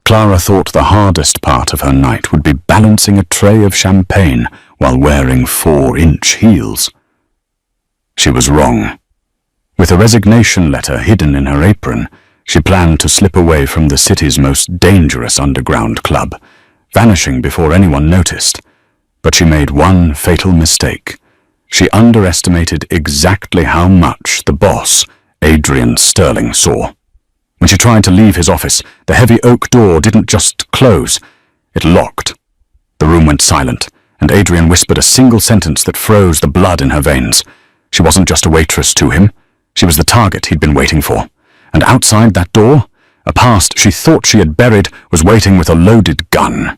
Clara thought the hardest part of her night would be balancing a tray of champagne while wearing 4-inch heels. She was wrong. With a resignation letter hidden in her apron, she planned to slip away from the city's most dangerous underground club, vanishing before anyone noticed. But she made one fatal mistake. She underestimated exactly how much the boss, Adrian Sterling, saw. When she tried to leave his office, the heavy oak door didn't just close, it locked. The room went silent, and Adrian whispered a single sentence that froze the blood in her veins. She wasn't just a waitress to him, she was the target he'd been waiting for. And outside that door, a past she thought she had buried was waiting with a loaded gun.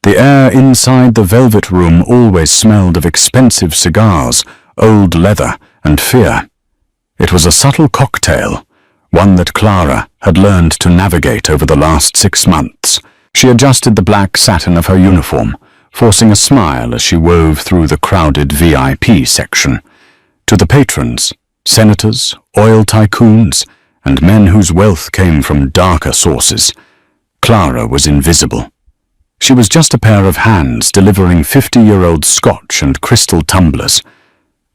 The air inside the velvet room always smelled of expensive cigars, old leather, and fear. It was a subtle cocktail, one that Clara had learned to navigate over the last 6 months. She adjusted the black satin of her uniform, forcing a smile as she wove through the crowded VIP section. To the patrons, senators, oil tycoons, and men whose wealth came from darker sources, Clara was invisible. She was just a pair of hands delivering 50-year-old scotch and crystal tumblers.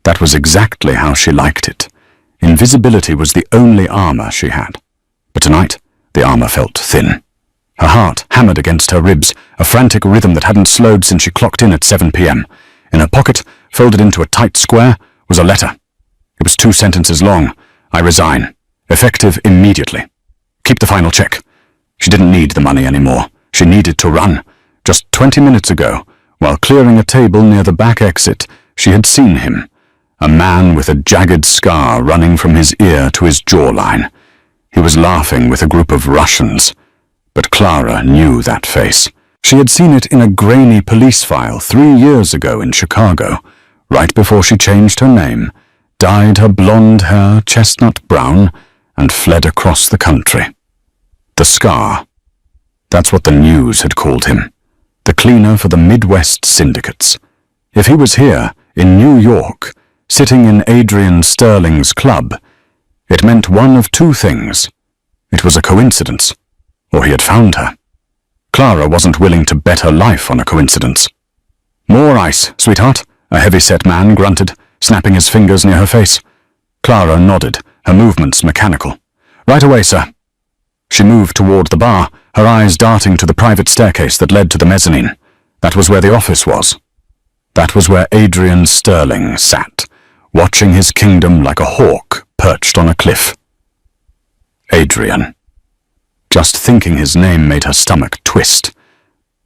That was exactly how she liked it. Invisibility was the only armor she had. But tonight, the armor felt thin. Her heart hammered against her ribs, a frantic rhythm that hadn't slowed since she clocked in at 7 p.m. In her pocket, folded into a tight square, was a letter. It was 2 sentences long. I resign. Effective immediately. Keep the final check. She didn't need the money anymore. She needed to run. Just 20 minutes ago, while clearing a table near the back exit, she had seen him. A man with a jagged scar running from his ear to his jawline. He was laughing with a group of Russians. But Clara knew that face. She had seen it in a grainy police file 3 years ago in Chicago, right before she changed her name, dyed her blonde hair chestnut brown, and fled across the country. The Scar. That's what the news had called him. The cleaner for the Midwest syndicates. If he was here, in New York, sitting in Adrian Sterling's club, it meant one of 2 things. It was a coincidence, or he had found her. Clara wasn't willing to bet her life on a coincidence. More ice, sweetheart, a heavy-set man grunted, snapping his fingers near her face. Clara nodded, her movements mechanical. Right away, sir. She moved toward the bar, her eyes darting to the private staircase that led to the mezzanine. That was where the office was. That was where Adrian Sterling sat, watching his kingdom like a hawk perched on a cliff. Adrian. Just thinking his name made her stomach twist,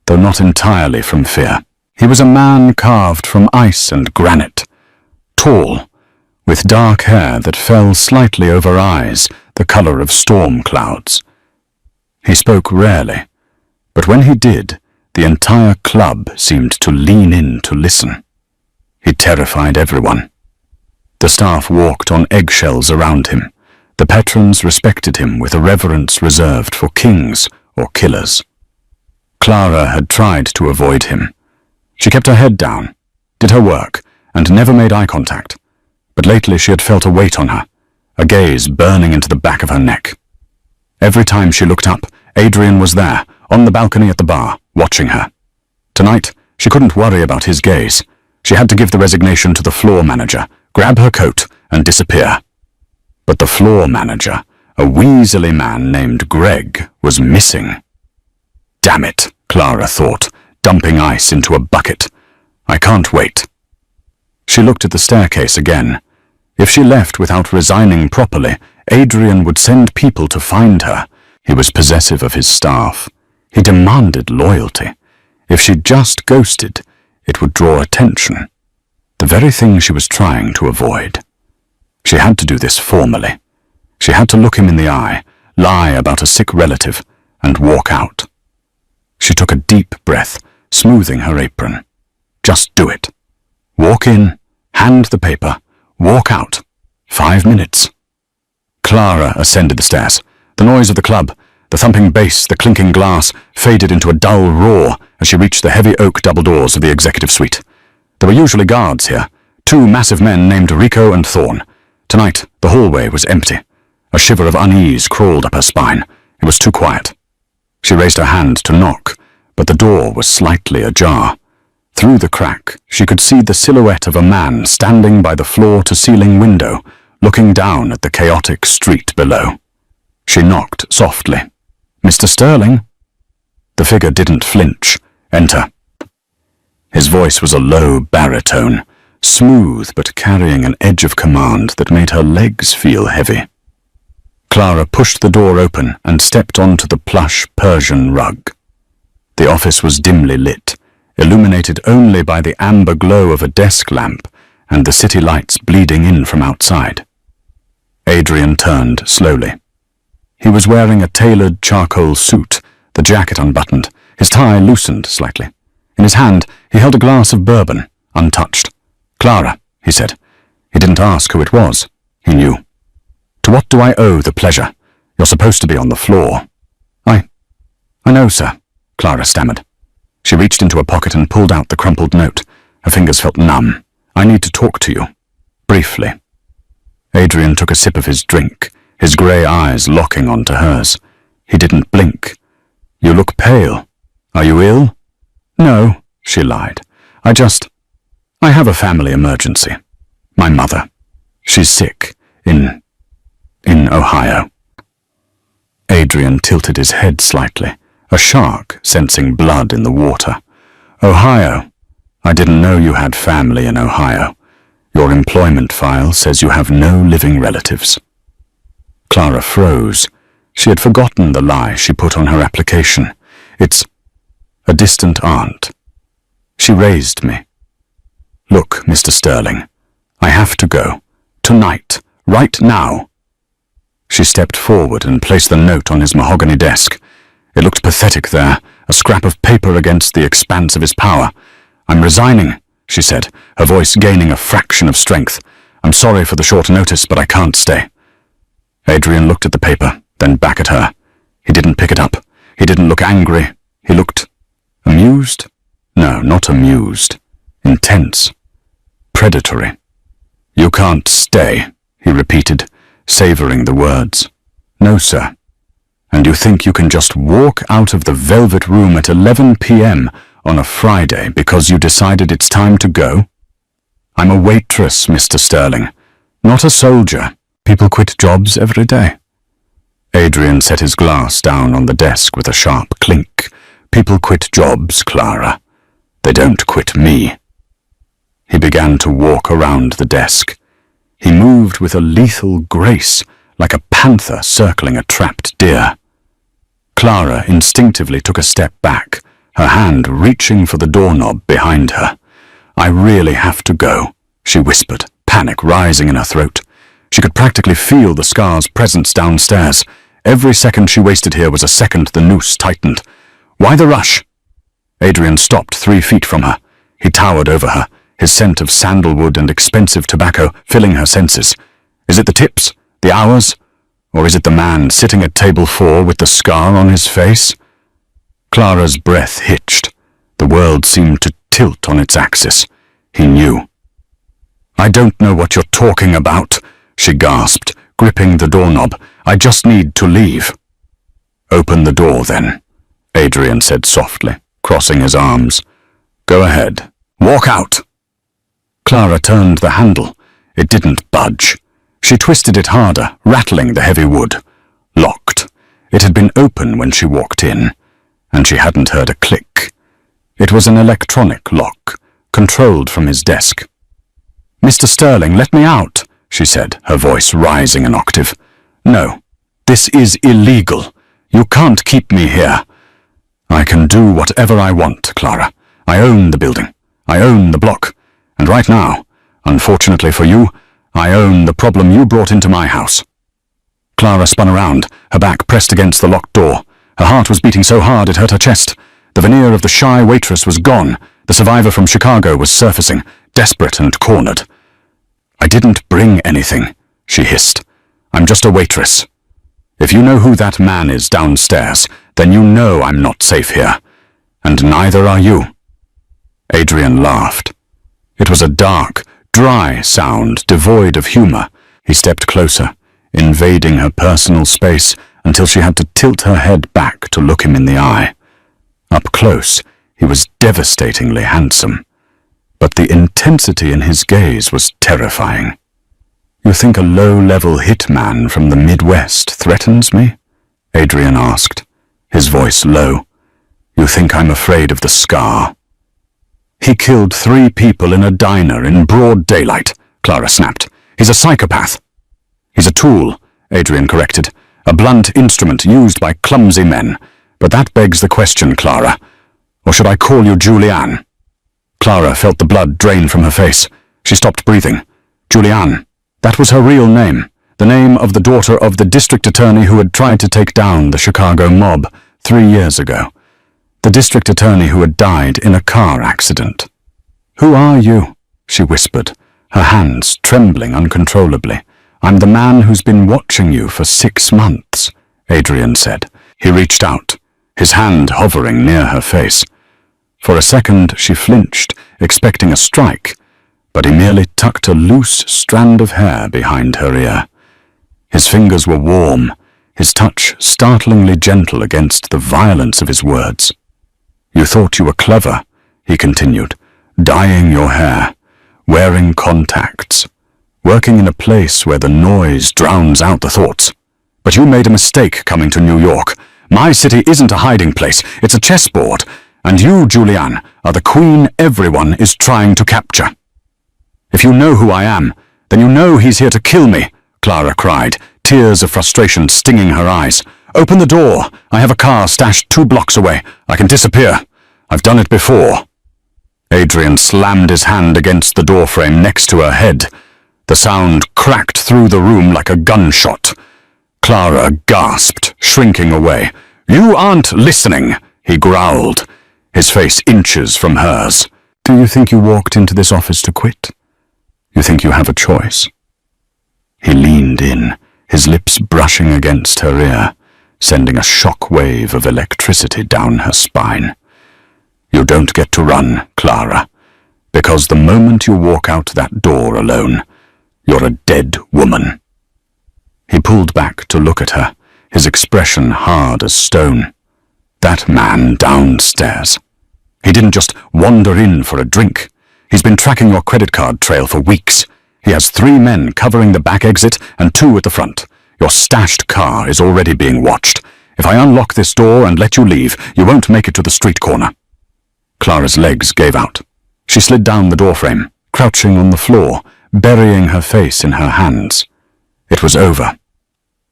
though not entirely from fear. He was a man carved from ice and granite, tall, with dark hair that fell slightly over eyes the color of storm clouds. He spoke rarely, but when he did, the entire club seemed to lean in to listen. He terrified everyone. The staff walked on eggshells around him. The patrons respected him with a reverence reserved for kings or killers. Clara had tried to avoid him. She kept her head down, did her work, and never made eye contact. But lately she had felt a weight on her, a gaze burning into the back of her neck. Every time she looked up, Adrian was there, on the balcony at the bar, watching her. Tonight, she couldn't worry about his gaze. She had to give the resignation to the floor manager, grab her coat, and disappear. But the floor manager, a weaselly man named Greg, was missing. Damn it, Clara thought, dumping ice into a bucket. I can't wait. She looked at the staircase again. If she left without resigning properly, Adrian would send people to find her. He was possessive of his staff. He demanded loyalty. If she just ghosted, it would draw attention. The very thing she was trying to avoid. She had to do this formally. She had to look him in the eye, lie about a sick relative, and walk out. She took a deep breath, smoothing her apron. Just do it. Walk in, hand the paper, walk out. 5 minutes. Clara ascended the stairs. The noise of the club, the thumping bass, the clinking glass, faded into a dull roar as she reached the heavy oak double doors of the executive suite. There were usually guards here, 2 massive men named Rico and Thorne. Tonight, the hallway was empty. A shiver of unease crawled up her spine. It was too quiet. She raised her hand to knock, but the door was slightly ajar. Through the crack, she could see the silhouette of a man standing by the floor-to-ceiling window, looking down at the chaotic street below. She knocked softly. "Mr. Sterling?" The figure didn't flinch. "Enter." His voice was a low baritone, smooth but carrying an edge of command that made her legs feel heavy. Clara pushed the door open and stepped onto the plush Persian rug. The office was dimly lit, illuminated only by the amber glow of a desk lamp and the city lights bleeding in from outside. Adrian turned slowly. He was wearing a tailored charcoal suit, the jacket unbuttoned, his tie loosened slightly. In his hand, he held a glass of bourbon, untouched. "Clara," he said. He didn't ask who it was. He knew. "To what do I owe the pleasure? You're supposed to be on the floor." I know, sir," Clara stammered. She reached into a pocket and pulled out the crumpled note. Her fingers felt numb. "I need to talk to you. Briefly." Adrian took a sip of his drink, his grey eyes locking onto hers. He didn't blink. "You look pale. Are you ill?" "No," she lied. I have a family emergency. My mother. She's sick. In Ohio." Adrian tilted his head slightly, a shark sensing blood in the water. "Ohio? I didn't know you had family in Ohio. Your employment file says you have no living relatives." Clara froze. She had forgotten the lie she put on her application. "It's a distant aunt. She raised me." "Look, Mr. Sterling, I have to go. Tonight. Right now." She stepped forward and placed the note on his mahogany desk. It looked pathetic there, a scrap of paper against the expanse of his power. "I'm resigning," she said, her voice gaining a fraction of strength. "I'm sorry for the short notice, but I can't stay." Adrian looked at the paper, then back at her. He didn't pick it up. He didn't look angry. He looked amused? No, not amused. Intense. Predatory. "You can't stay," he repeated, savouring the words. "No, sir. And you think you can just walk out of the velvet room at 11 p.m. on a Friday because you decided it's time to go? I'm a waitress, Mr. Sterling, not a soldier. People quit jobs every day." Adrian set his glass down on the desk with a sharp clink. "People quit jobs, Clara. They don't quit me." He began to walk around the desk. He moved with a lethal grace, like a panther circling a trapped deer. Clara instinctively took a step back, her hand reaching for the doorknob behind her. "I really have to go," she whispered, panic rising in her throat. She could practically feel the scar's presence downstairs. Every second she wasted here was a second the noose tightened. "Why the rush?" Adrian stopped 3 feet from her. He towered over her, his scent of sandalwood and expensive tobacco filling her senses. Is it the tips, the hours, or is it the man sitting at table 4 with the scar on his face? Clara's breath hitched. The world seemed to tilt on its axis. He knew. "I don't know what you're talking about," she gasped, gripping the doorknob. "I just need to leave." "Open the door, then," Adrian said softly, crossing his arms. "Go ahead. Walk out." Clara turned the handle. It didn't budge. She twisted it harder, rattling the heavy wood. Locked. It had been open when she walked in, and she hadn't heard a click. It was an electronic lock, controlled from his desk. "Mr. Sterling, let me out," she said, her voice rising an octave. "No, this is illegal. You can't keep me here." "I can do whatever I want, Clara. I own the building. I own the block. And right now, unfortunately for you, I own the problem you brought into my house." Clara spun around, her back pressed against the locked door. Her heart was beating so hard it hurt her chest. The veneer of the shy waitress was gone. The survivor from Chicago was surfacing, desperate and cornered. "I didn't bring anything," she hissed. "I'm just a waitress. If you know who that man is downstairs, then you know I'm not safe here. And neither are you." Adrian laughed. It was a dark, dry sound devoid of humor. He stepped closer, invading her personal space, until she had to tilt her head back to look him in the eye. Up close, he was devastatingly handsome, but the intensity in his gaze was terrifying. "You think a low-level hitman from the Midwest threatens me?" Adrian asked, his voice low. "You think I'm afraid of the scar?" "He killed 3 people in a diner in broad daylight," Clara snapped. "He's a psychopath." "He's a tool," Adrian corrected. "A blunt instrument used by clumsy men. But that begs the question, Clara. Or should I call you Julianne?" Clara felt the blood drain from her face. She stopped breathing. Julianne. That was her real name, the name of the daughter of the district attorney who had tried to take down the Chicago mob 3 years ago. The district attorney who had died in a car accident. "Who are you?" she whispered, her hands trembling uncontrollably. "I'm the man who's been watching you for 6 months," Adrian said. He reached out, his hand hovering near her face. For a second she flinched, expecting a strike, but he merely tucked a loose strand of hair behind her ear. His fingers were warm, his touch startlingly gentle against the violence of his words. "You thought you were clever," he continued, "dyeing your hair, wearing contacts, working in a place where the noise drowns out the thoughts. But you made a mistake coming to New York. My city isn't a hiding place, it's a chessboard, and you, Julianne, are the queen everyone is trying to capture." "If you know who I am, then you know he's here to kill me," Clara cried, tears of frustration stinging her eyes. "Open the door. I have a car stashed 2 blocks away. I can disappear. I've done it before." Adrian slammed his hand against the doorframe next to her head. The sound cracked through the room like a gunshot. Clara gasped, shrinking away. "You aren't listening," he growled, his face inches from hers. "Do you think you walked into this office to quit? You think you have a choice?" He leaned in, his lips brushing against her ear, sending a shock wave of electricity down her spine. "You don't get to run, Clara, because the moment you walk out that door alone, you're a dead woman." He pulled back to look at her, his expression hard as stone. "That man downstairs. He didn't just wander in for a drink. He's been tracking your credit card trail for weeks. He has 3 men covering the back exit and 2 at the front. Your stashed car is already being watched. If I unlock this door and let you leave, you won't make it to the street corner." Clara's legs gave out. She slid down the doorframe, crouching on the floor, burying her face in her hands. It was over.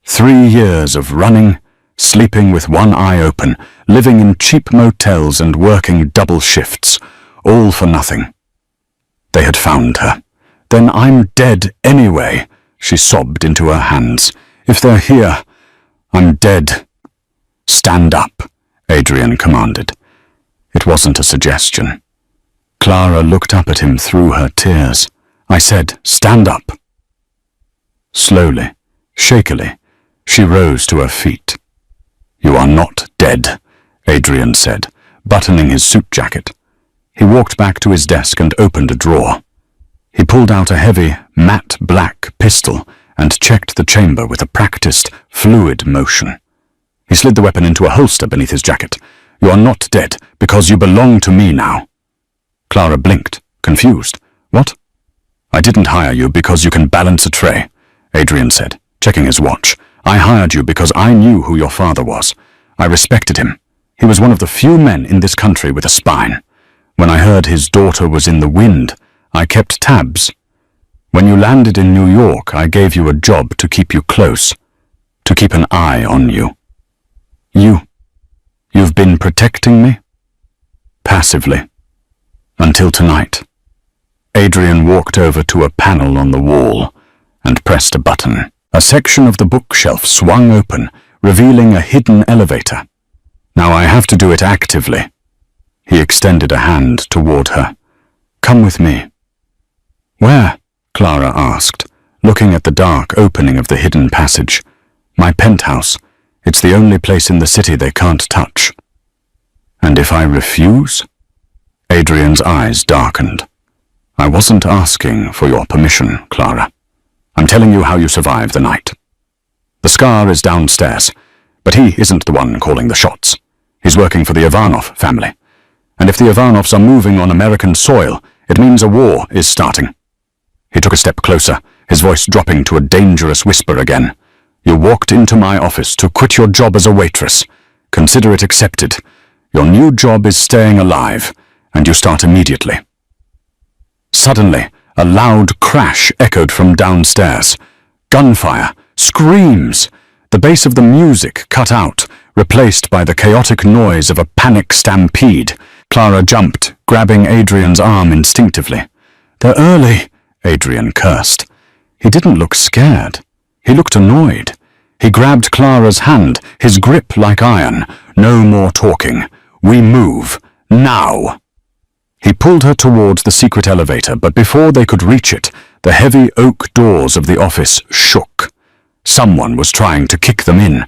3 years of running, sleeping with one eye open, living in cheap motels and working double shifts, all for nothing. They had found her. "Then I'm dead anyway," she sobbed into her hands. "If they're here, I'm dead." "Stand up," Adrian commanded. It wasn't a suggestion. Clara looked up at him through her tears. "I said, stand up." Slowly, shakily, she rose to her feet. "You are not dead," Adrian said, buttoning his suit jacket. He walked back to his desk and opened a drawer. He pulled out a heavy, matte black pistol and checked the chamber with a practiced, fluid motion. He slid the weapon into a holster beneath his jacket. "You are not dead, because you belong to me now." Clara blinked, confused. "What?" "I didn't hire you because you can balance a tray," Adrian said, checking his watch. "I hired you because I knew who your father was. I respected him. He was one of the few men in this country with a spine. When I heard his daughter was in the wind, I kept tabs. When you landed in New York, I gave you a job to keep you close, to keep an eye on you. You've been protecting me?" "Passively. Until tonight." Adrian walked over to a panel on the wall and pressed a button. A section of the bookshelf swung open, revealing a hidden elevator. "Now I have to do it actively." He extended a hand toward her. "Come with me." "Where?" Clara asked, looking at the dark opening of the hidden passage. "My penthouse. It's the only place in the city they can't touch." "And if I refuse?" Adrian's eyes darkened. "I wasn't asking for your permission, Clara. I'm telling you how you survived the night. The scar is downstairs. But he isn't the one calling the shots. He's working for the Ivanov family. And if the Ivanovs are moving on American soil, it means a war is starting. He took a step closer, his voice dropping to a dangerous whisper again. You walked into my office to quit your job as a waitress. Consider it accepted. Your new job is staying alive, and you start immediately. Suddenly, a loud crash echoed from downstairs. Gunfire, screams. The bass of the music cut out, replaced by the chaotic noise of a panic stampede. Clara jumped, grabbing Adrian's arm instinctively. They're early, Adrian cursed. He didn't look scared. He looked annoyed. He grabbed Clara's hand, his grip like iron. No more talking. We move. Now. He pulled her towards the secret elevator, but before they could reach it, the heavy oak doors of the office shook. Someone was trying to kick them in.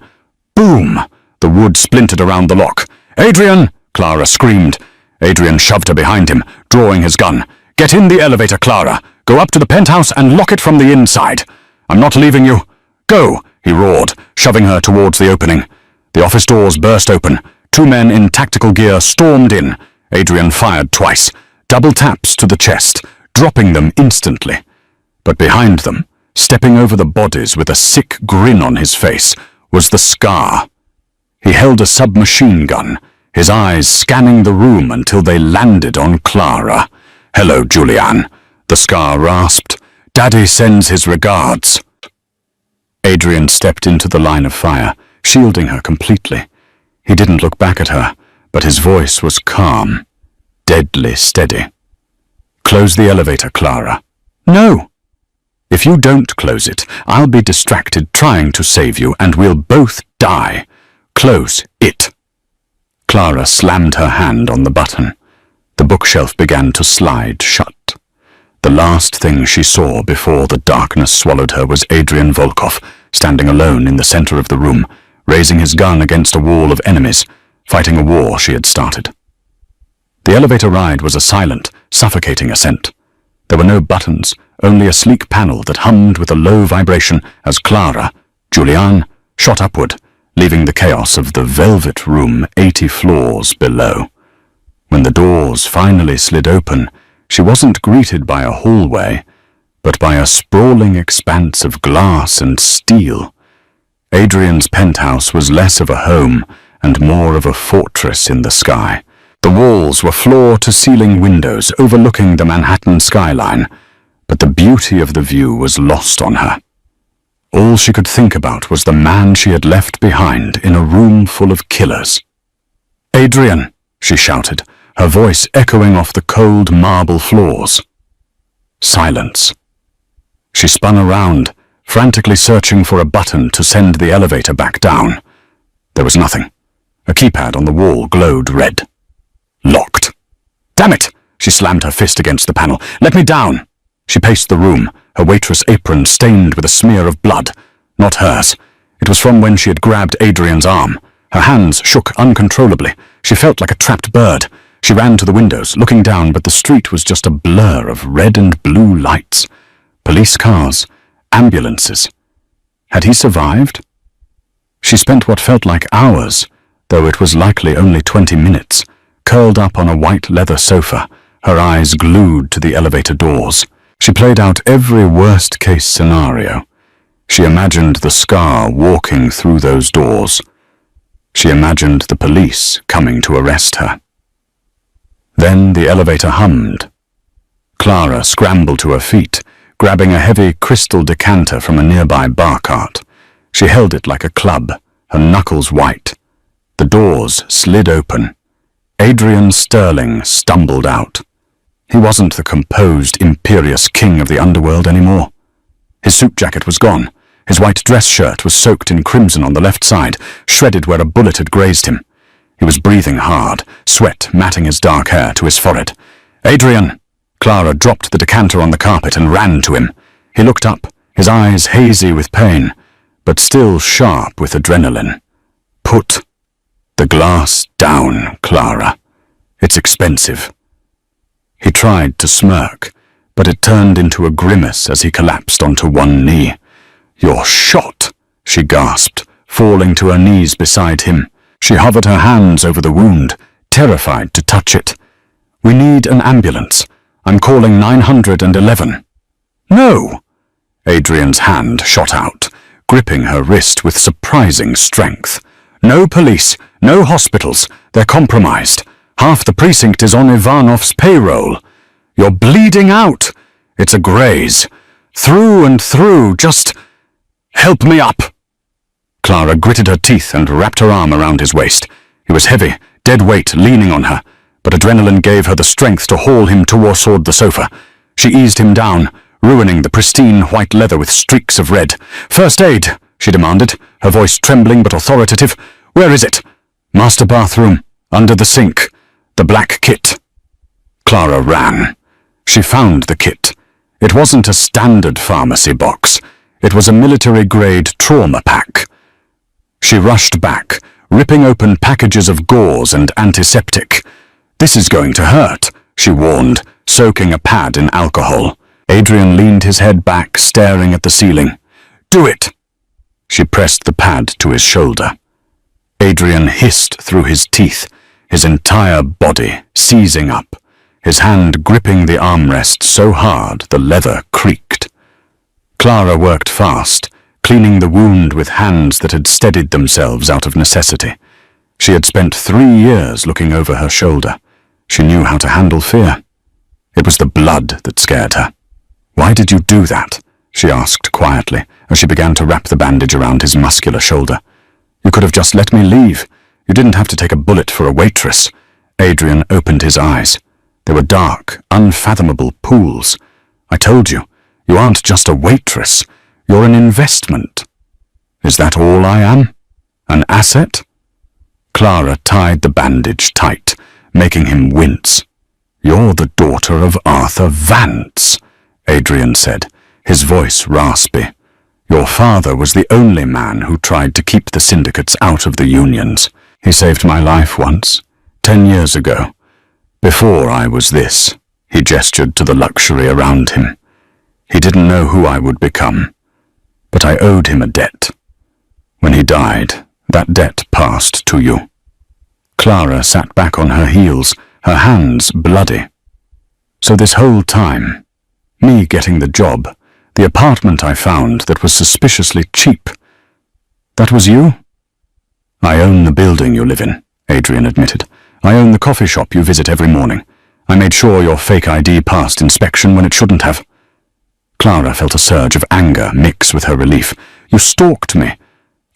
Boom! The wood splintered around the lock. Adrian! Clara screamed. Adrian shoved her behind him, drawing his gun. Get in the elevator, Clara. Go up to the penthouse and lock it from the inside. I'm not leaving you. Go, he roared, shoving her towards the opening. The office doors burst open. 2 men in tactical gear stormed in. Adrian fired twice, double taps to the chest, dropping them instantly. But behind them, stepping over the bodies with a sick grin on his face, was the Scar. He held a submachine gun, his eyes scanning the room until they landed on Clara. Hello, Julianne, the Scar rasped. Daddy sends his regards. Adrian stepped into the line of fire, shielding her completely. He didn't look back at her, but his voice was calm, deadly steady. Close the elevator, Clara. No. If you don't close it, I'll be distracted trying to save you, and we'll both die. Close it. Clara slammed her hand on the button. The bookshelf began to slide shut. The last thing she saw before the darkness swallowed her was Adrian Volkov, standing alone in the center of the room, raising his gun against a wall of enemies, fighting a war she had started. The elevator ride was a silent, suffocating ascent. There were no buttons, only a sleek panel that hummed with a low vibration as Clara, Julianne, shot upward, leaving the chaos of the velvet room 80 floors below. When the doors finally slid open, she wasn't greeted by a hallway, but by a sprawling expanse of glass and steel. Adrian's penthouse was less of a home and more of a fortress in the sky. The walls were floor-to-ceiling windows overlooking the Manhattan skyline, but the beauty of the view was lost on her. All she could think about was the man she had left behind in a room full of killers. Adrian, she shouted, her voice echoing off the cold marble floors. Silence. She spun around, frantically searching for a button to send the elevator back down. There was nothing. A keypad on the wall glowed red. Locked. Damn it! She slammed her fist against the panel. Let me down! She paced the room, her waitress apron stained with a smear of blood. Not hers. It was from when she had grabbed Adrian's arm. Her hands shook uncontrollably. She felt like a trapped bird. She ran to the windows, looking down, but the street was just a blur of red and blue lights. Police cars, ambulances. Had he survived? She spent what felt like hours, though it was likely only 20 minutes, curled up on a white leather sofa, her eyes glued to the elevator doors. She played out every worst-case scenario. She imagined the Scar walking through those doors. She imagined the police coming to arrest her. Then the elevator hummed. Clara scrambled to her feet, grabbing a heavy crystal decanter from a nearby bar cart. She held it like a club, her knuckles white. The doors slid open. Adrian Sterling stumbled out. He wasn't the composed, imperious king of the underworld anymore. His suit jacket was gone. His white dress shirt was soaked in crimson on the left side, shredded where a bullet had grazed him. He was breathing hard, sweat matting his dark hair to his forehead. Adrian! Clara dropped the decanter on the carpet and ran to him. He looked up, his eyes hazy with pain, but still sharp with adrenaline. Put the glass down, Clara. It's expensive. He tried to smirk, but it turned into a grimace as he collapsed onto one knee. You're shot, she gasped, falling to her knees beside him. She hovered her hands over the wound, terrified to touch it. "We need an ambulance. I'm calling 911. "No!" Adrian's hand shot out, gripping her wrist with surprising strength. "No police, no hospitals. They're compromised. Half the precinct is on Ivanov's payroll. You're bleeding out. It's a graze. Through and through, just help me up." Clara gritted her teeth and wrapped her arm around his waist. He was heavy, dead weight leaning on her, but adrenaline gave her the strength to haul him toward the sofa. She eased him down, ruining the pristine white leather with streaks of red. "First aid," she demanded, her voice trembling but authoritative. "Where is it?" "Master bathroom, under the sink. The black kit." Clara ran. She found the kit. It wasn't a standard pharmacy box. It was a military-grade trauma pack. She rushed back, ripping open packages of gauze and antiseptic. "This is going to hurt," she warned, soaking a pad in alcohol. Adrian leaned his head back, staring at the ceiling. "Do it!" She pressed the pad to his shoulder. Adrian hissed through his teeth, his entire body seizing up, his hand gripping the armrest so hard the leather creaked. Clara worked fast, cleaning the wound with hands that had steadied themselves out of necessity. She had spent 3 years looking over her shoulder. She knew how to handle fear. It was the blood that scared her. "Why did you do that?" she asked quietly, as she began to wrap the bandage around his muscular shoulder. "You could have just let me leave. You didn't have to take a bullet for a waitress." Adrian opened his eyes. They were dark, unfathomable pools. "I told you, you aren't just a waitress. You're an investment." "Is that all I am? An asset?" Clara tied the bandage tight, making him wince. "You're the daughter of Arthur Vance," Adrian said, his voice raspy. "Your father was the only man who tried to keep the syndicates out of the unions. He saved my life once, 10 years ago. Before I was this," he gestured to the luxury around him. "He didn't know who I would become, but I owed him a debt. When he died, that debt passed to you." Clara sat back on her heels, her hands bloody. "So this whole time, me getting the job, the apartment I found that was suspiciously cheap, that was you?" "I own the building you live in," Adrian admitted. "I own the coffee shop you visit every morning. I made sure your fake ID passed inspection when it shouldn't have." Clara felt a surge of anger mix with her relief. "You stalked me."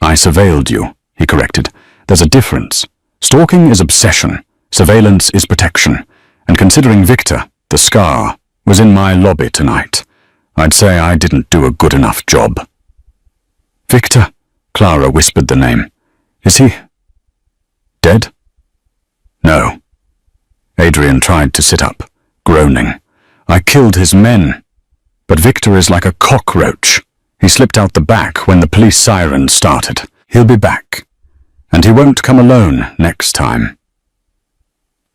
"I surveilled you," he corrected. "There's a difference. Stalking is obsession. Surveillance is protection. And considering Victor, the scar, was in my lobby tonight, I'd say I didn't do a good enough job." "Victor?" Clara whispered the name. "Is he dead?" "No." Adrian tried to sit up, groaning. "I killed his men. But Victor is like a cockroach. He slipped out the back when the police sirens started. He'll be back. And he won't come alone next time."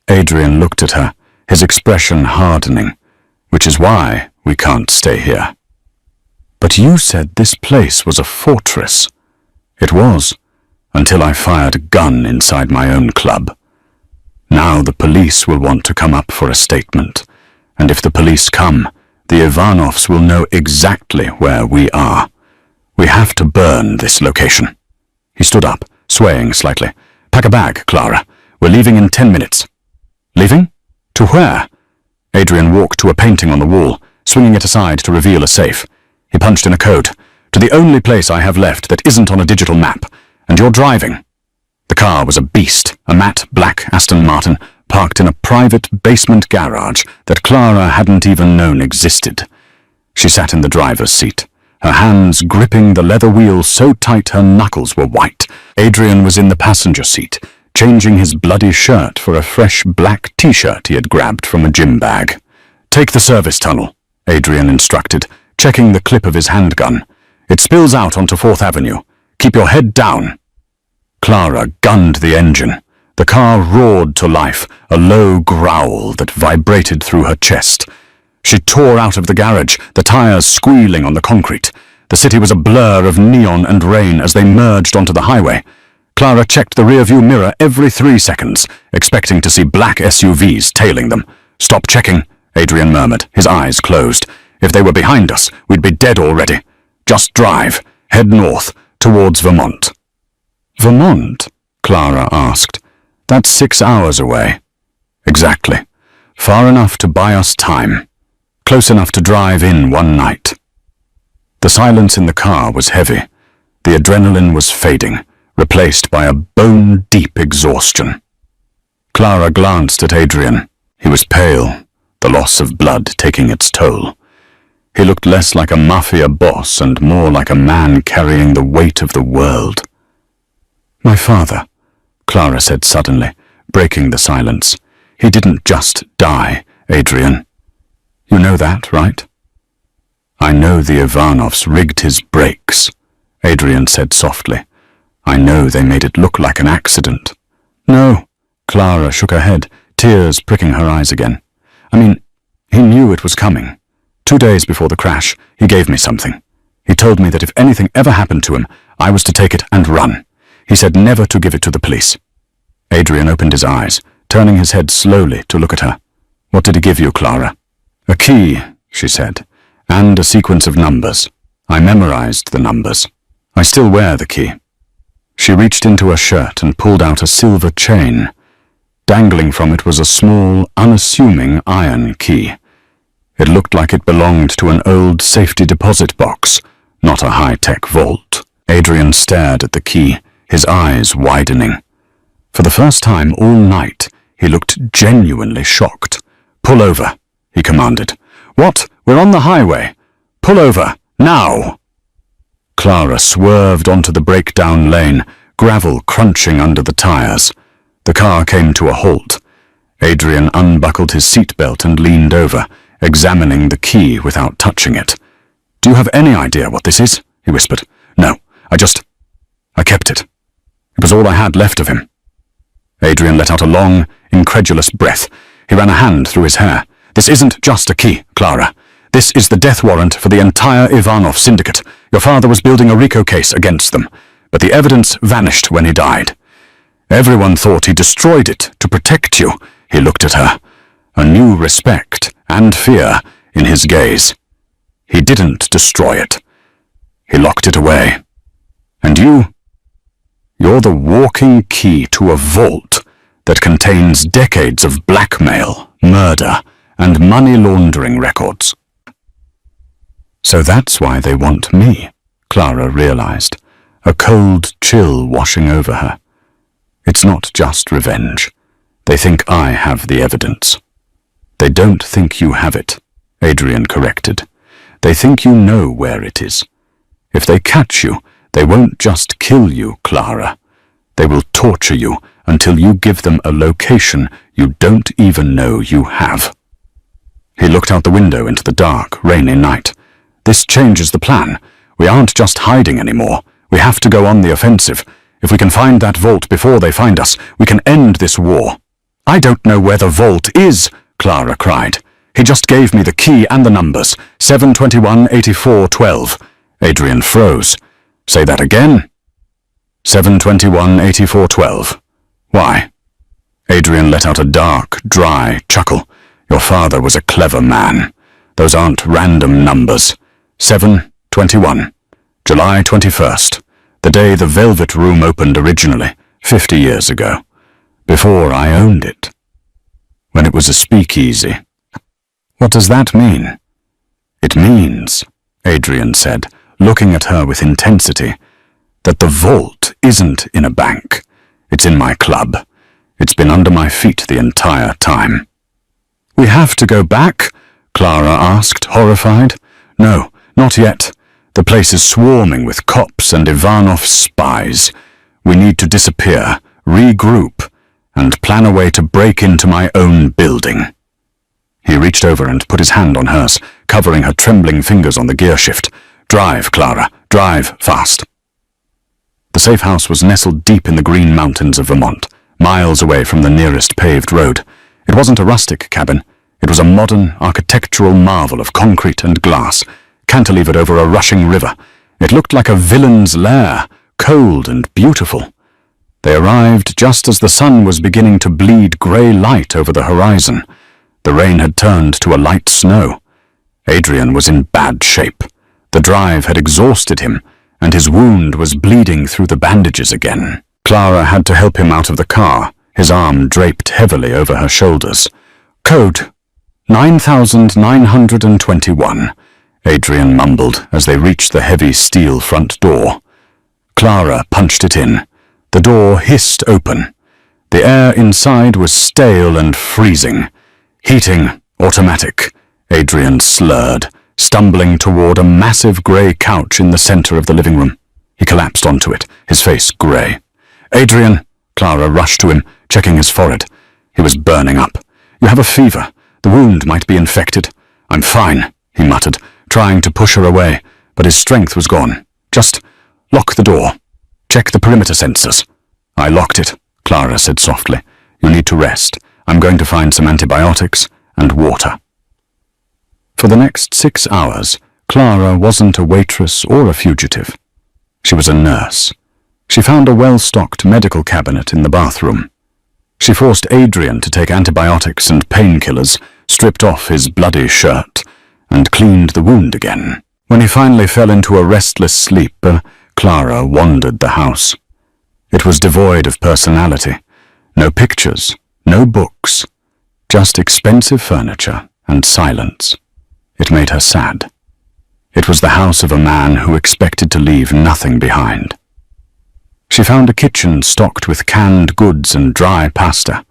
Adrian looked at her, his expression hardening. "Which is why we can't stay here." "But you said this place was a fortress." "It was, until I fired a gun inside my own club. Now the police will want to come up for a statement, and if the police come, the Ivanovs will know exactly where we are. We have to burn this location." He stood up, swaying slightly. "Pack a bag, Clara. We're leaving in 10 minutes." "Leaving? To where?" Adrian walked to a painting on the wall, swinging it aside to reveal a safe. He punched in a code. "To the only place I have left that isn't on a digital map. And you're driving." The car was a beast, a matte black Aston Martin, parked in a private basement garage that Clara hadn't even known existed. She sat in the driver's seat, her hands gripping the leather wheel so tight her knuckles were white. Adrian was in the passenger seat, changing his bloody shirt for a fresh black t-shirt he had grabbed from a gym bag. "Take the service tunnel," Adrian instructed, checking the clip of his handgun. "It spills out onto 4th Avenue. Keep your head down." Clara gunned the engine. The car roared to life, a low growl that vibrated through her chest. She tore out of the garage, the tires squealing on the concrete. The city was a blur of neon and rain as they merged onto the highway. Clara checked the rearview mirror every 3 seconds, expecting to see black SUVs tailing them. "Stop checking," Adrian murmured, his eyes closed. "If they were behind us, we'd be dead already. Just drive. Head north, towards Vermont." "Vermont?" Clara asked. "That's 6 hours away." "Exactly. Far enough to buy us time. Close enough to drive in one night." The silence in the car was heavy. The adrenaline was fading, replaced by a bone-deep exhaustion. Clara glanced at Adrian. He was pale, the loss of blood taking its toll. He looked less like a Mafia boss and more like a man carrying the weight of the world. "My father," Clara said suddenly, breaking the silence. "He didn't just die, Adrian. You know that, right?" "I know the Ivanovs rigged his brakes," Adrian said softly. "I know they made it look like an accident." "No," Clara shook her head, tears pricking her eyes again. "I mean, he knew it was coming. 2 days before the crash, he gave me something. He told me that if anything ever happened to him, I was to take it and run. He said never to give it to the police." Adrian opened his eyes, turning his head slowly to look at her. "What did he give you, Clara?" "A key," she said, "and a sequence of numbers. I memorized the numbers. I still wear the key." She reached into her shirt and pulled out a silver chain. Dangling from it was a small, unassuming iron key. It looked like it belonged to an old safety deposit box, not a high-tech vault. Adrian stared at the key, his eyes widening. For the first time all night, he looked genuinely shocked. "Pull over," he commanded. "What? We're on the highway. Pull over, now!" Clara swerved onto the breakdown lane, gravel crunching under the tires. The car came to a halt. Adrian unbuckled his seatbelt and leaned over, examining the key without touching it. "Do you have any idea what this is?" he whispered. "No, I kept it. It was all I had left of him." Adrian let out a long, incredulous breath. He ran a hand through his hair. "This isn't just a key, Clara. This is the death warrant for the entire Ivanov syndicate. Your father was building a RICO case against them, but the evidence vanished when he died. Everyone thought he destroyed it to protect you." He looked at her, a new respect and fear in his gaze. "He didn't destroy it. He locked it away. And you're the walking key to a vault that contains decades of blackmail, murder, and money laundering records." "So that's why they want me," Clara realized, a cold chill washing over her. "It's not just revenge. They think I have the evidence." "They don't think you have it," Adrian corrected. "They think you know where it is. If they catch you, they won't just kill you, Clara. They will torture you until you give them a location you don't even know you have." He looked out the window into the dark, rainy night. "This changes the plan. We aren't just hiding anymore. We have to go on the offensive. If we can find that vault before they find us, we can end this war." "I don't know where the vault is," Clara cried. "He just gave me the key and the numbers. 721-84-12. Adrian froze. "Say that again." 721-84-12. "Why?" Adrian let out a dark, dry chuckle. "Your father was a clever man. Those aren't random numbers. 7/21, July 21st, the day the Velvet Room opened originally, 50 years ago, before I owned it. When it was a speakeasy." "What does that mean?" "It means," Adrian said, looking at her with intensity, "that the vault isn't in a bank. It's in my club. It's been under my feet the entire time." "We have to go back?" Clara asked, horrified. "No, not yet. The place is swarming with cops and Ivanov spies. We need to disappear, regroup, and plan a way to break into my own building." He reached over and put his hand on hers, covering her trembling fingers on the gear shift. "Drive, Clara, drive fast." The safe house was nestled deep in the green mountains of Vermont, miles away from the nearest paved road. It wasn't a rustic cabin. It was a modern, architectural marvel of concrete and glass, cantilevered over a rushing river, It looked like a villain's lair, cold and beautiful. They arrived just as the sun was beginning to bleed grey light over the horizon. The rain had turned to a light snow. Adrian was in bad shape. The drive had exhausted him, and his wound was bleeding through the bandages again. Clara had to help him out of the car, his arm draped heavily over her shoulders. "Code 9921, Adrian mumbled as they reached the heavy steel front door. Clara punched it in. The door hissed open. The air inside was stale and freezing. "Heating, automatic," Adrian slurred, stumbling toward a massive grey couch in the center of the living room. He collapsed onto it, his face grey. "Adrian!" Clara rushed to him, checking his forehead. He was burning up. "You have a fever. The wound might be infected." "I'm fine," he muttered, trying to push her away, but his strength was gone. "Just lock the door. Check the perimeter sensors." "I locked it," Clara said softly. "You need to rest. I'm going to find some antibiotics and water." For the next 6 hours, Clara wasn't a waitress or a fugitive. She was a nurse. She found a well-stocked medical cabinet in the bathroom. She forced Adrian to take antibiotics and painkillers, stripped off his bloody shirt, and cleaned the wound again. When he finally fell into a restless sleep, Clara wandered the house. It was devoid of personality. No pictures, no books, just expensive furniture and silence. It made her sad. It was the house of a man who expected to leave nothing behind. She found a kitchen stocked with canned goods and dry pasta.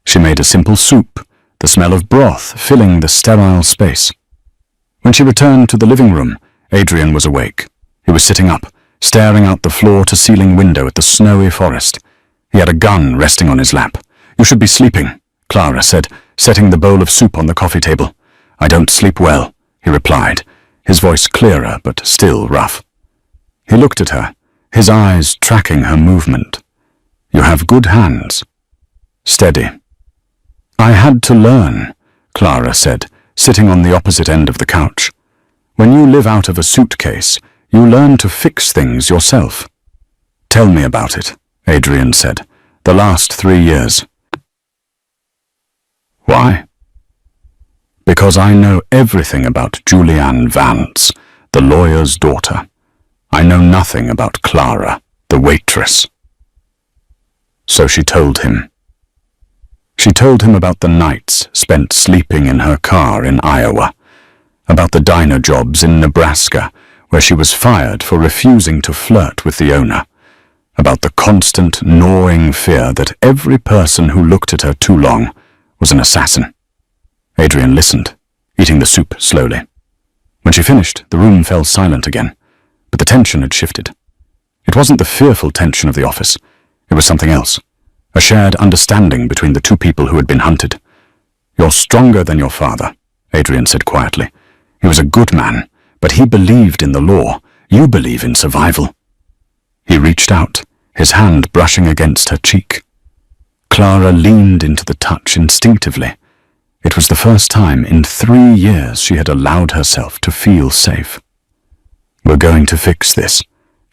She made a simple soup, the smell of broth filling the sterile space. When she returned to the living room, Adrian was awake. He was sitting up, staring out the floor-to-ceiling window at the snowy forest. He had a gun resting on his lap. "You should be sleeping," Clara said, setting the bowl of soup on the coffee table. "I don't sleep well," he replied, his voice clearer but still rough. He looked at her, his eyes tracking her movement. "You have good hands. Steady." "I had to learn," Clara said, sitting on the opposite end of the couch. "When you live out of a suitcase, you learn to fix things yourself." "Tell me about it," Adrian said. "The last 3 years." "Why?" "Because I know everything about Julianne Vance, the lawyer's daughter. I know nothing about Clara, the waitress." So she told him. She told him about the nights spent sleeping in her car in Iowa, about the diner jobs in Nebraska, where she was fired for refusing to flirt with the owner, about the constant gnawing fear that every person who looked at her too long was an assassin. Adrian listened, eating the soup slowly. When she finished, the room fell silent again, but the tension had shifted. It wasn't the fearful tension of the office. It was something else, a shared understanding between the two people who had been hunted. "You're stronger than your father," Adrian said quietly. "He was a good man, but he believed in the law. You believe in survival." He reached out, his hand brushing against her cheek. Clara leaned into the touch instinctively. It was the first time in 3 years she had allowed herself to feel safe. "We're going to fix this,"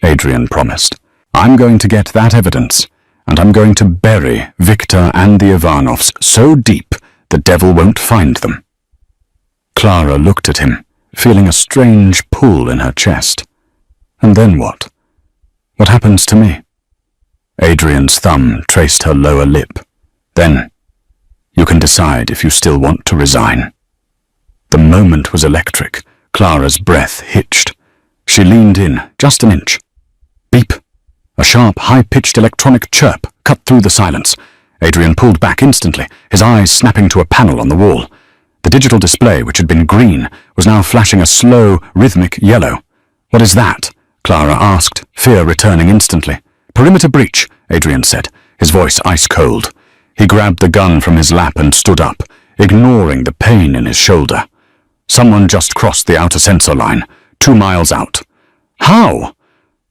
Adrian promised. "I'm going to get that evidence, and I'm going to bury Victor and the Ivanovs so deep the devil won't find them." Clara looked at him, feeling a strange pull in her chest. "And then what? What happens to me?" Adrian's thumb traced her lower lip. "Then you can decide if you still want to resign." The moment was electric. Clara's breath hitched. She leaned in, just an inch. Beep! A sharp, high-pitched electronic chirp cut through the silence. Adrian pulled back instantly, his eyes snapping to a panel on the wall. The digital display, which had been green, was now flashing a slow, rhythmic yellow. "What is that?" Clara asked, fear returning instantly. "Perimeter breach," Adrian said, his voice ice-cold. He grabbed the gun from his lap and stood up, ignoring the pain in his shoulder. "Someone just crossed the outer sensor line, 2 miles out." "How?"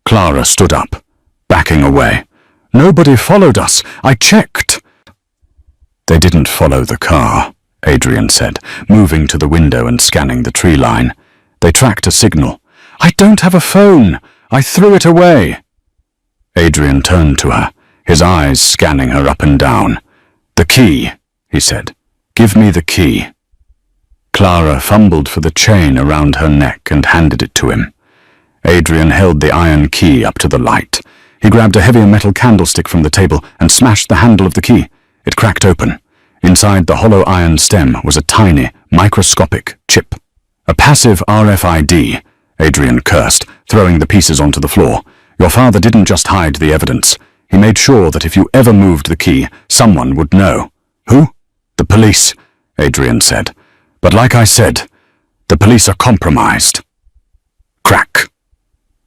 Clara stood up, backing away. "Nobody followed us. I checked." "They didn't follow the car," Adrian said, moving to the window and scanning the tree line. "They tracked a signal. "I don't have a phone. I threw it away." Adrian turned to her, his eyes scanning her up and down. "The key," he said. "Give me the key." Clara fumbled for the chain around her neck and handed it to him. Adrian held the iron key up to the light. He grabbed a heavier metal candlestick from the table and smashed the handle of the key. It cracked open. Inside the hollow iron stem was a tiny, microscopic chip. "A passive RFID," Adrian cursed, throwing the pieces onto the floor. "Your father didn't just hide the evidence. He made sure that if you ever moved the key, someone would know." "Who?" "The police," Adrian said. "But like I said, the police are compromised." Crack.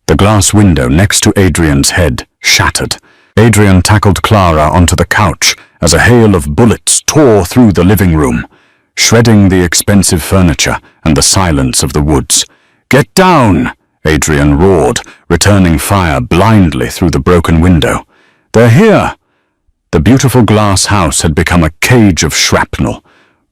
The glass window next to Adrian's head shattered. Adrian tackled Clara onto the couch as a hail of bullets tore through the living room, shredding the expensive furniture and the silence of the woods. "Get down!" Adrian roared, returning fire blindly through the broken window. "They're here!" The beautiful glass house had become a cage of shrapnel.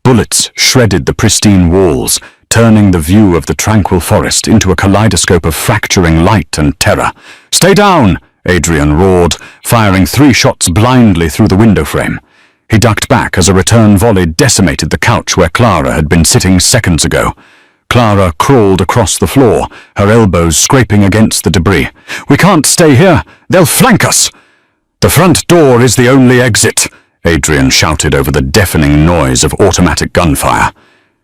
Bullets shredded the pristine walls, turning the view of the tranquil forest into a kaleidoscope of fracturing light and terror. "Stay down!" Adrian roared, firing 3 shots blindly through the window frame. He ducked back as a return volley decimated the couch where Clara had been sitting seconds ago. Clara crawled across the floor, her elbows scraping against the debris. "We can't stay here! They'll flank us!" "The front door is the only exit," Adrian shouted over the deafening noise of automatic gunfire.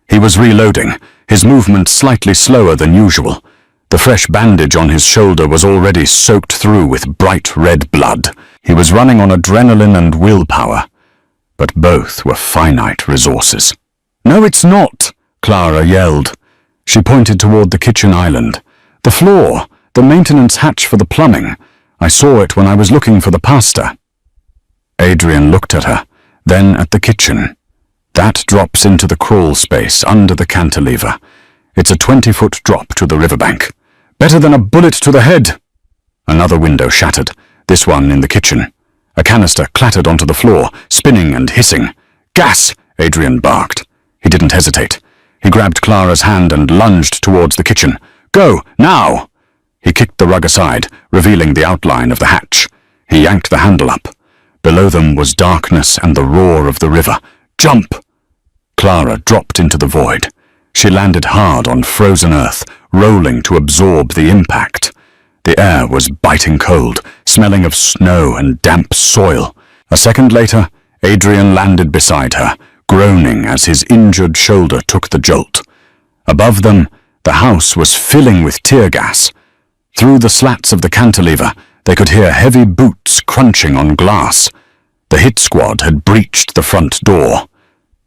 He was reloading, his movement slightly slower than usual. The fresh bandage on his shoulder was already soaked through with bright red blood. He was running on adrenaline and willpower, but both were finite resources. "No, it's not," Clara yelled. She pointed toward the kitchen island. "The floor, the maintenance hatch for the plumbing. I saw it when I was looking for the pasta." Adrian looked at her, then at the kitchen. "That drops into the crawl space under the cantilever. It's a 20-foot drop to the riverbank. Better than a bullet to the head." Another window shattered, this one in the kitchen. A canister clattered onto the floor, spinning and hissing. "Gas!" Adrian barked. He didn't hesitate. He grabbed Clara's hand and lunged towards the kitchen. "Go, now!" He kicked the rug aside, revealing the outline of the hatch. He yanked the handle up. Below them was darkness and the roar of the river. "Jump!" Clara dropped into the void. She landed hard on frozen earth, rolling to absorb the impact. The air was biting cold, smelling of snow and damp soil. A second later, Adrian landed beside her, groaning as his injured shoulder took the jolt. Above them, the house was filling with tear gas. Through the slats of the cantilever, they could hear heavy boots crunching on glass. The hit squad had breached the front door.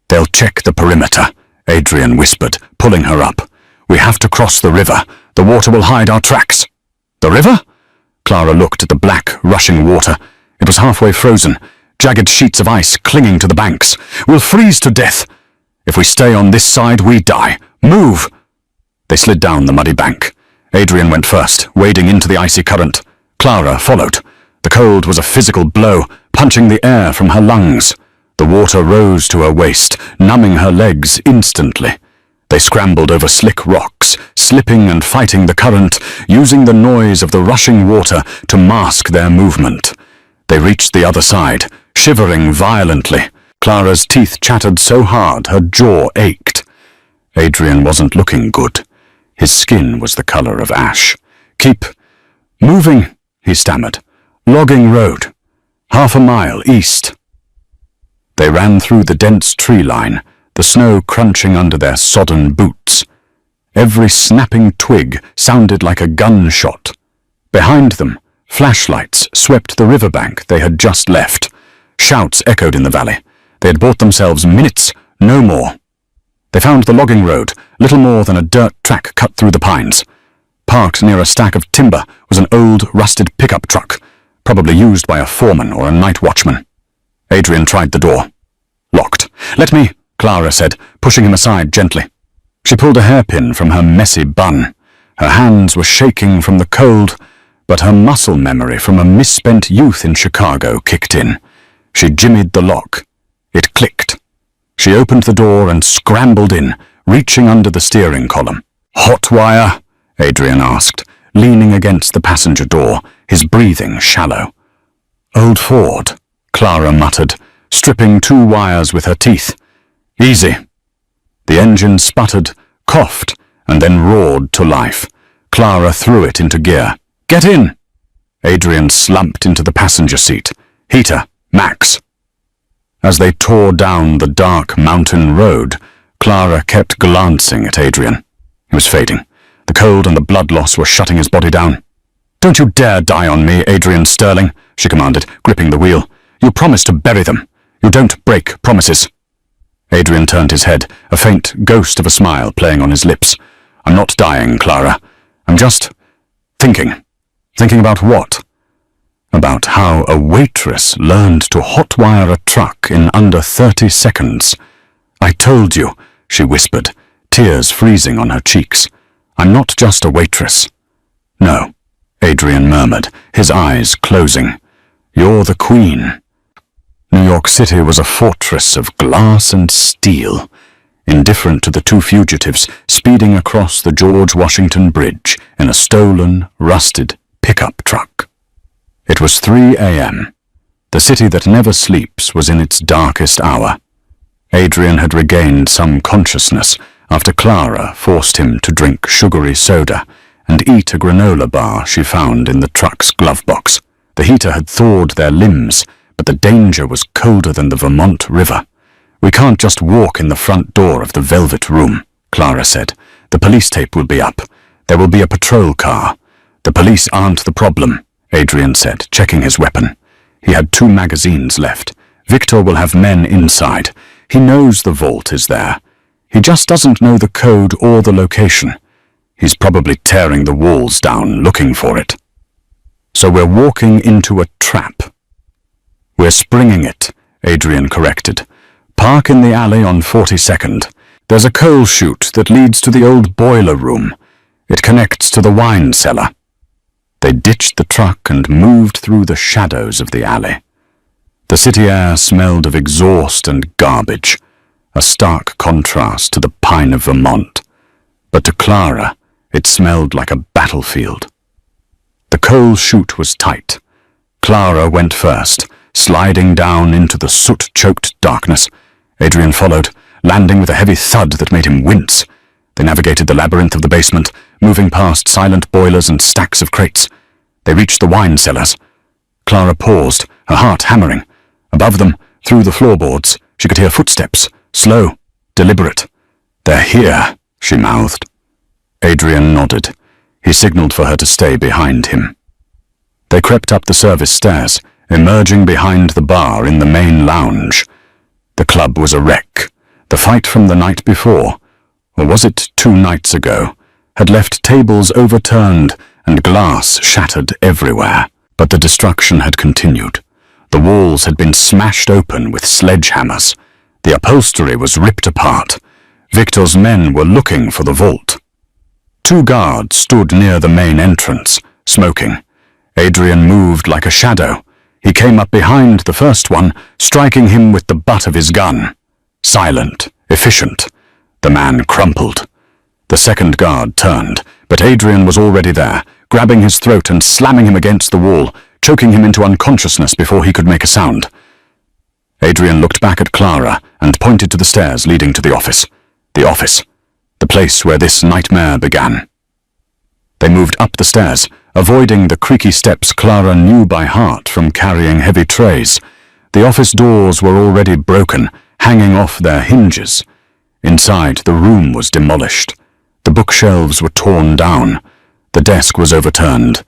"They'll check the perimeter," Adrian whispered, pulling her up. "We have to cross the river. The water will hide our tracks." "The river?" Clara looked at the black, rushing water. It was halfway frozen, jagged sheets of ice clinging to the banks. "We'll freeze to death. If we stay on this side, we die. Move!" They slid down the muddy bank. Adrian went first, wading into the icy current. Clara followed. The cold was a physical blow, punching the air from her lungs. The water rose to her waist, numbing her legs instantly. They scrambled over slick rocks, slipping and fighting the current, using the noise of the rushing water to mask their movement. They reached the other side, shivering violently. Clara's teeth chattered so hard her jaw ached. Adrian wasn't looking good. His skin was the color of ash. "Keep moving," he stammered. "Logging road. 1/2 mile east." They ran through the dense tree line, the snow crunching under their sodden boots. Every snapping twig sounded like a gunshot. Behind them, flashlights swept the riverbank they had just left. Shouts echoed in the valley. They had bought themselves minutes, no more. They found the logging road, little more than a dirt track cut through the pines. Parked near a stack of timber was an old, rusted pickup truck, probably used by a foreman or a night watchman. Adrian tried the door. Locked. "Let me," Clara said, pushing him aside gently. She pulled a hairpin from her messy bun. Her hands were shaking from the cold, but her muscle memory from a misspent youth in Chicago kicked in. She jimmied the lock. It clicked. She opened the door and scrambled in, reaching under the steering column. "Hot wire," Adrian asked, leaning against the passenger door, his breathing shallow. Old Ford, Clara muttered, stripping 2 wires with her teeth. Easy. The engine sputtered, coughed, and then roared to life. Clara threw it into gear. Get in! Adrian slumped into the passenger seat. Heater, max. As they tore down the dark mountain road, Clara kept glancing at Adrian. He was fading. The cold and the blood loss were shutting his body down. Don't you dare die on me, Adrian Sterling, she commanded, gripping the wheel. You promised to bury them. You don't break promises. Adrian turned his head, a faint ghost of a smile playing on his lips. I'm not dying, Clara. I'm just thinking. Thinking about what? About how a waitress learned to hotwire a truck in under 30 seconds. I told you, she whispered, tears freezing on her cheeks. I'm not just a waitress. No, Adrian murmured, his eyes closing. You're the queen. New York City was a fortress of glass and steel, indifferent to the 2 fugitives speeding across the George Washington Bridge in a stolen, rusted pickup truck. It was 3 a.m. The city that never sleeps was in its darkest hour. Adrian had regained some consciousness after Clara forced him to drink sugary soda and eat a granola bar she found in the truck's glove box. The heater had thawed their limbs, but the danger was colder than the Vermont River. We can't just walk in the front door of the Velvet Room, Clara said. The police tape will be up. There will be a patrol car. The police aren't the problem, Adrian said, checking his weapon. He had 2 magazines left. Victor will have men inside. He knows the vault is there. He just doesn't know the code or the location. He's probably tearing the walls down looking for it. So we're walking into a trap. We're springing it, Adrian corrected. Park in the alley on 42nd. There's a coal chute that leads to the old boiler room. It connects to the wine cellar. They ditched the truck and moved through the shadows of the alley. The city air smelled of exhaust and garbage, a stark contrast to the pine of Vermont. But to Clara, it smelled like a battlefield. The coal chute was tight. Clara went first, sliding down into the soot-choked darkness. Adrian followed, landing with a heavy thud that made him wince. They navigated the labyrinth of the basement, moving past silent boilers and stacks of crates. They reached the wine cellars. Clara paused, her heart hammering. Above them, through the floorboards, she could hear footsteps, slow, deliberate. They're here, she mouthed. Adrian nodded. He signaled for her to stay behind him. They crept up the service stairs, emerging behind the bar in the main lounge. The club was a wreck. The fight from the night before, or was it 2 nights ago, had left tables overturned and glass shattered everywhere. But the destruction had continued. The walls had been smashed open with sledgehammers. The upholstery was ripped apart. Victor's men were looking for the vault. 2 guards stood near the main entrance, smoking. Adrian moved like a shadow. He came up behind the first one, striking him with the butt of his gun. Silent, efficient. The man crumpled. The second guard turned, but Adrian was already there, grabbing his throat and slamming him against the wall, choking him into unconsciousness before he could make a sound. Adrian looked back at Clara and pointed to the stairs leading to the office. The office. The place where this nightmare began. They moved up the stairs, avoiding the creaky steps Clara knew by heart from carrying heavy trays. The office doors were already broken, hanging off their hinges. Inside, the room was demolished. The bookshelves were torn down. The desk was overturned.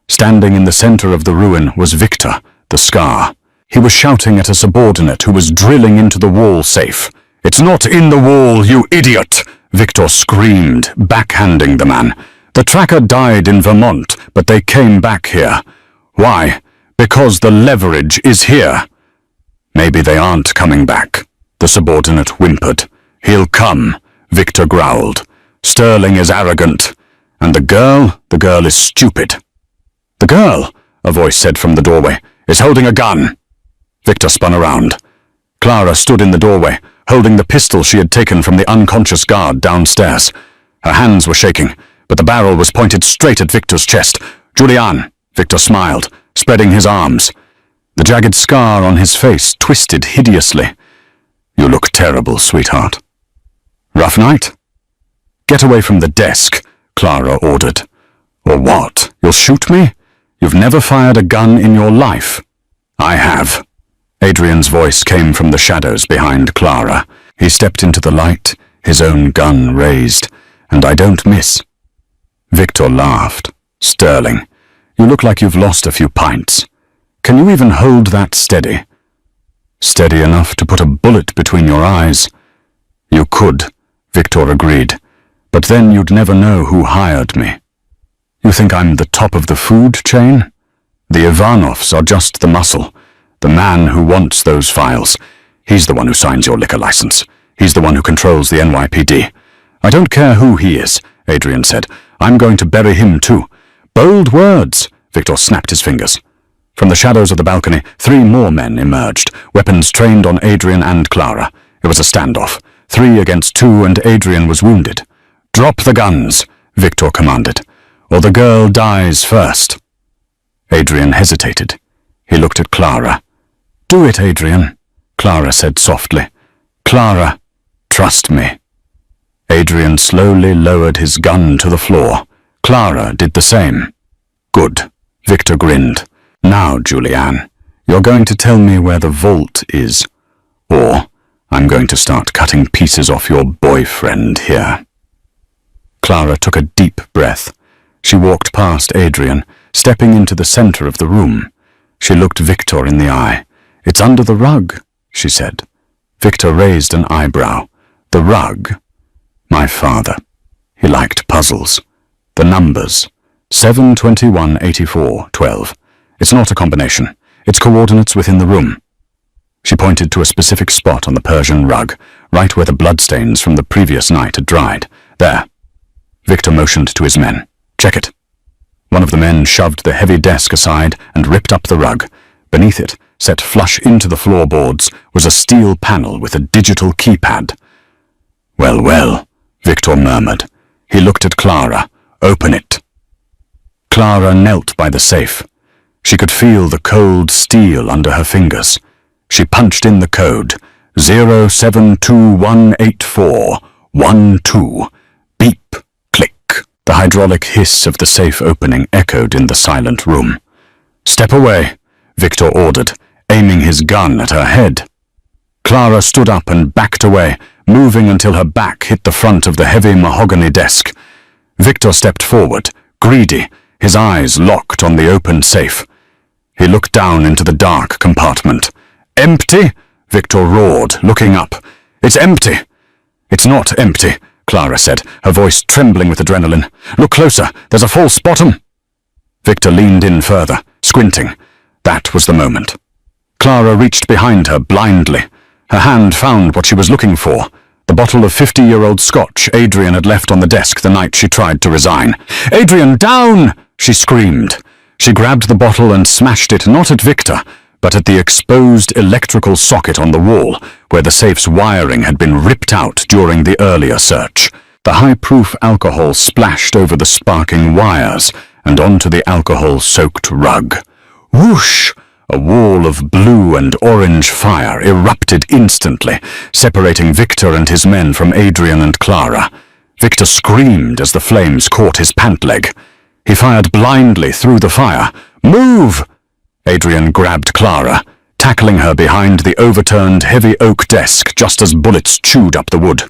Standing in the center of the ruin was Victor, the scar. He was shouting at a subordinate who was drilling into the wall safe. "It's not in the wall, you idiot!" Victor screamed, backhanding the man. "The tracker died in Vermont, but they came back here. Why? Because the leverage is here." "Maybe they aren't coming back," the subordinate whimpered. "He'll come," Victor growled. "Sterling is arrogant. And the girl is stupid." "The girl," a voice said from the doorway, "is holding a gun." Victor spun around. Clara stood in the doorway, holding the pistol she had taken from the unconscious guard downstairs. Her hands were shaking, but the barrel was pointed straight at Victor's chest. "Julian," Victor smiled, spreading his arms. The jagged scar on his face twisted hideously. "You look terrible, sweetheart." "Rough night?" "Get away from the desk," Clara ordered. "Or what? You'll shoot me? You've never fired a gun in your life." "I have." Adrian's voice came from the shadows behind Clara. He stepped into the light, his own gun raised. "And I don't miss." Victor laughed. "Sterling, you look like you've lost a few pints. Can you even hold that steady?" "Steady enough to put a bullet between your eyes." "You could," Victor agreed. "But then you'd never know who hired me." "You think I'm the top of the food chain? The Ivanovs are just the muscle. The man who wants those files. He's the one who signs your liquor license. He's the one who controls the NYPD. I don't care who he is," Adrian said. "I'm going to bury him too." "Bold words," Victor snapped his fingers. From the shadows of the balcony, 3 more men emerged, weapons trained on Adrian and Clara. It was a standoff, 3 against 2, and Adrian was wounded. "Drop the guns," Victor commanded, "or the girl dies first." Adrian hesitated. He looked at Clara. "Do it, Adrian," Clara said softly. "Clara, trust me." Adrian slowly lowered his gun to the floor. Clara did the same. "Good," Victor grinned. "Now, Julianne, you're going to tell me where the vault is, or I'm going to start cutting pieces off your boyfriend here." Clara took a deep breath. She walked past Adrian, stepping into the center of the room. She looked Victor in the eye. "It's under the rug," she said. Victor raised an eyebrow. "The rug?" "My father. He liked puzzles. The numbers. 7, 21, 84, 12. It's not a combination. It's coordinates within the room." She pointed to a specific spot on the Persian rug, right where the bloodstains from the previous night had dried. "There." Victor motioned to his men. "Check it." One of the men shoved the heavy desk aside and ripped up the rug. Beneath it, set flush into the floorboards, was a steel panel with a digital keypad. "Well, well," Victor murmured. He looked at Clara. "Open it." Clara knelt by the safe. She could feel the cold steel under her fingers. She punched in the code. 07218412. Beep. Click. The hydraulic hiss of the safe opening echoed in the silent room. "Step away," Victor ordered, aiming his gun at her head. Clara stood up and backed away, moving until her back hit the front of the heavy mahogany desk. Victor stepped forward, greedy, his eyes locked on the open safe. He looked down into the dark compartment. "Empty?" Victor roared, looking up. "It's empty." "It's not empty," Clara said, her voice trembling with adrenaline. "Look closer. There's a false bottom." Victor leaned in further, squinting. That was the moment. Clara reached behind her blindly. Her hand found what she was looking for, the bottle of 50-year-old scotch Adrian had left on the desk the night she tried to resign. "Adrian, down!" she screamed. She grabbed the bottle and smashed it not at Victor, but at the exposed electrical socket on the wall, where the safe's wiring had been ripped out during the earlier search. The high-proof alcohol splashed over the sparking wires and onto the alcohol-soaked rug. Whoosh! A wall of blue and orange fire erupted instantly, separating Victor and his men from Adrian and Clara. Victor screamed as the flames caught his pant leg. He fired blindly through the fire. "Move!" Adrian grabbed Clara, tackling her behind the overturned heavy oak desk just as bullets chewed up the wood.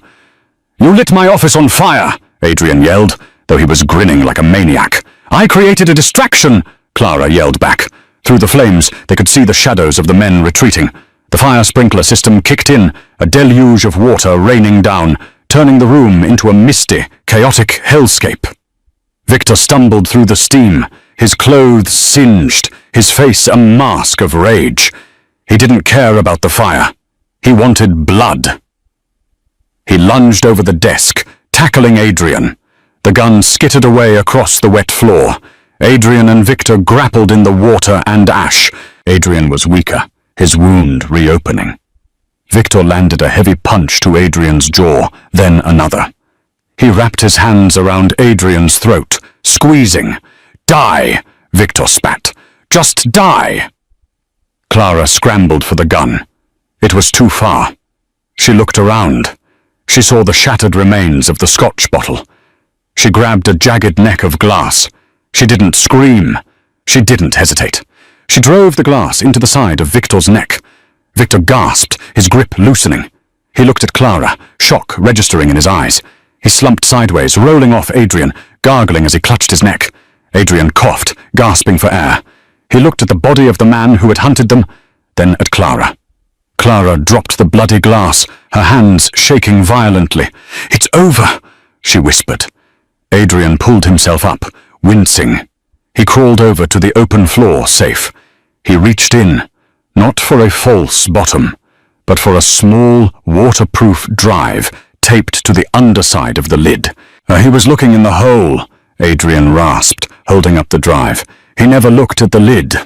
"You lit my office on fire!" Adrian yelled, though he was grinning like a maniac. "I created a distraction!" Clara yelled back. Through the flames, they could see the shadows of the men retreating. The fire sprinkler system kicked in, a deluge of water raining down, turning the room into a misty, chaotic hellscape. Victor stumbled through the steam, his clothes singed, his face a mask of rage. He didn't care about the fire. He wanted blood. He lunged over the desk, tackling Adrian. The gun skittered away across the wet floor. Adrian and Victor grappled in the water and ash. Adrian was weaker, his wound reopening. Victor landed a heavy punch to Adrian's jaw, then another. He wrapped his hands around Adrian's throat, squeezing. "Die!" Victor spat. "Just die!" Clara scrambled for the gun. It was too far. She looked around. She saw the shattered remains of the Scotch bottle. She grabbed a jagged neck of glass. She didn't scream. She didn't hesitate. She drove the glass into the side of Victor's neck. Victor gasped, his grip loosening. He looked at Clara, shock registering in his eyes. He slumped sideways, rolling off Adrian, gargling as he clutched his neck. Adrian coughed, gasping for air. He looked at the body of the man who had hunted them, then at Clara. Clara dropped the bloody glass, her hands shaking violently. "It's over," she whispered. Adrian pulled himself up, wincing. He crawled over to the open floor safe. He reached in, not for a false bottom, but for a small, waterproof drive taped to the underside of the lid. He was looking in the hole, Adrian rasped, holding up the drive. He never looked at the lid.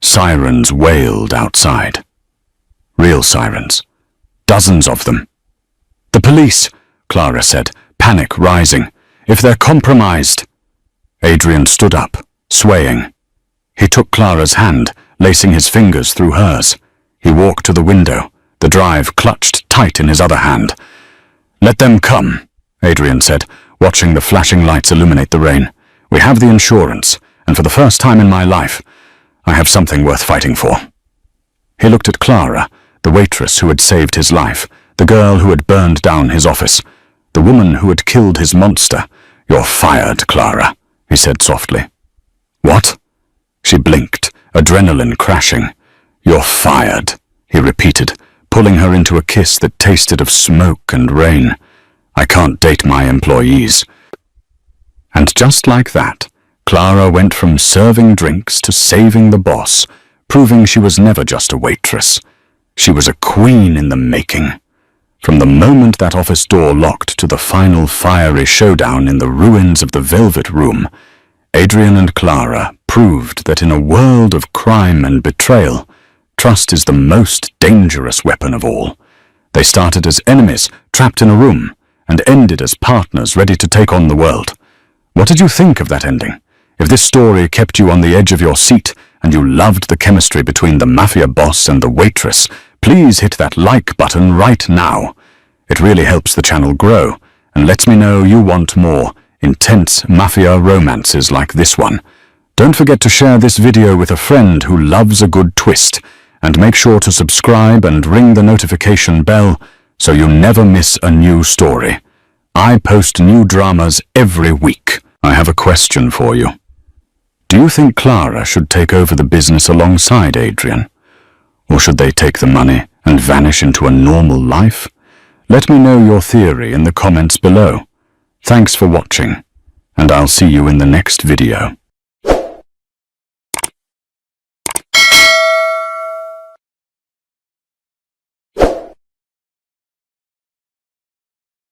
Sirens wailed outside. Real sirens. Dozens of them. "The police," Clara said, panic rising. "If they're compromised." Adrian stood up, swaying. He took Clara's hand, lacing his fingers through hers. He walked to the window, the drive clutched tight in his other hand. "Let them come," Adrian said, watching the flashing lights illuminate the rain. "We have the insurance, and for the first time in my life, I have something worth fighting for." He looked at Clara, the waitress who had saved his life, the girl who had burned down his office, the woman who had killed his monster. "You're fired, Clara," he said softly. "What?" She blinked, adrenaline crashing. "You're fired," he repeated, pulling her into a kiss that tasted of smoke and rain. "I can't date my employees." And just like that, Clara went from serving drinks to saving the boss, proving she was never just a waitress. She was a queen in the making. From the moment that office door locked to the final fiery showdown in the ruins of the Velvet Room, Adrian and Clara proved that in a world of crime and betrayal, trust is the most dangerous weapon of all. They started as enemies, trapped in a room, and ended as partners ready to take on the world. What did you think of that ending? If this story kept you on the edge of your seat and you loved the chemistry between the Mafia boss and the waitress, please hit that like button right now. It really helps the channel grow and lets me know you want more intense Mafia romances like this one. Don't forget to share this video with a friend who loves a good twist, and make sure to subscribe and ring the notification bell so you never miss a new story. I post new dramas every week. I have a question for you. Do you think Clara should take over the business alongside Adrian? Or should they take the money and vanish into a normal life? Let me know your theory in the comments below. Thanks for watching, and I'll see you in the next video.